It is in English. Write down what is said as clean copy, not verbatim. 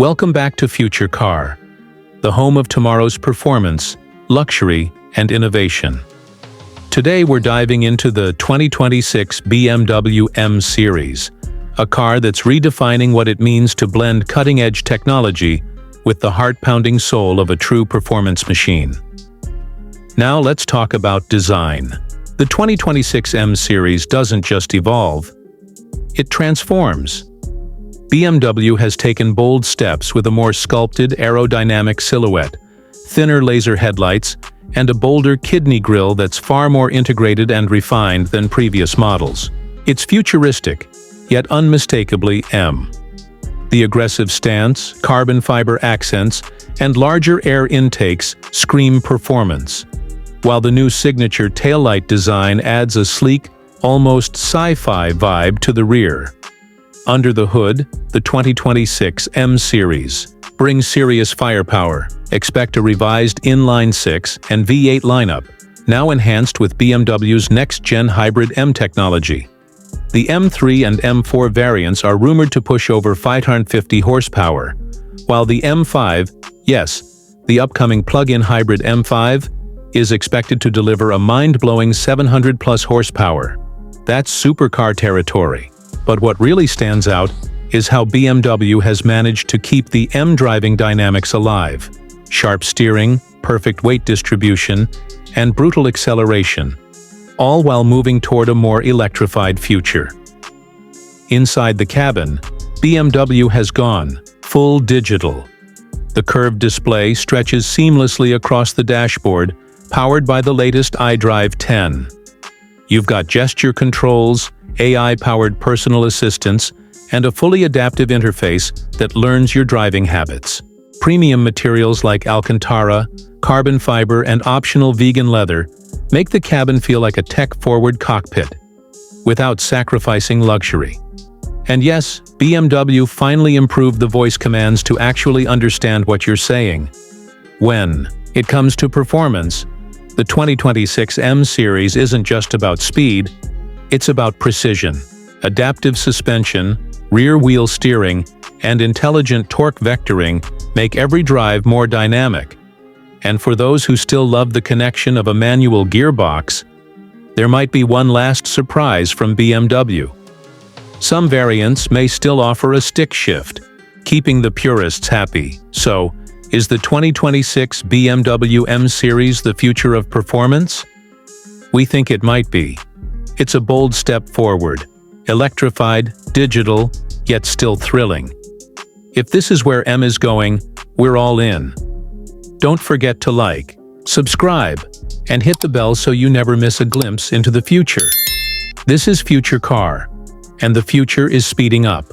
Welcome back to Supercar, the home of tomorrow's performance, luxury, and innovation. Today we're diving into the 2026 BMW M Series, a car that's redefining what it means to blend cutting-edge technology with the heart-pounding soul of a true performance machine. Now let's talk about design. The 2026 M Series doesn't just evolve, it transforms. BMW has taken bold steps with a more sculpted aerodynamic silhouette, thinner laser headlights, and a bolder kidney grille that's far more integrated and refined than previous models. It's futuristic, yet unmistakably M. The aggressive stance, carbon fiber accents, and larger air intakes scream performance, while the new signature taillight design adds a sleek, almost sci-fi vibe to the rear. Under the hood, the 2026 M Series brings serious firepower. Expect a revised inline-6 and V8 lineup, now enhanced with BMW's next-gen hybrid M technology. The M3 and M4 variants are rumored to push over 550 horsepower, while the M5, yes, the upcoming plug-in hybrid M5, is expected to deliver a mind-blowing 700-plus horsepower. That's supercar territory. But what really stands out is how BMW has managed to keep the M driving dynamics alive. Sharp steering, perfect weight distribution, and brutal acceleration, all while moving toward a more electrified future. Inside the cabin, BMW has gone full digital. The curved display stretches seamlessly across the dashboard, powered by the latest iDrive 10. You've got gesture controls, AI-powered personal assistants, and a fully adaptive interface that learns your driving habits. Premium materials like Alcantara, carbon fiber, and optional vegan leather make the cabin feel like a tech-forward cockpit, without sacrificing luxury. And yes, BMW finally improved the voice commands to actually understand what you're saying. When it comes to performance, the 2026 M Series isn't just about speed, it's about precision. Adaptive suspension, rear-wheel steering, and intelligent torque vectoring make every drive more dynamic. And for those who still love the connection of a manual gearbox, there might be one last surprise from BMW. Some variants may still offer a stick shift, keeping the purists happy. So, is the 2026 BMW M Series the future of performance? We think it might be. It's a bold step forward, electrified, digital, yet still thrilling. If this is where M is going, we're all in. Don't forget to like, subscribe, and hit the bell so you never miss a glimpse into the future. This is Supercar, and the future is speeding up.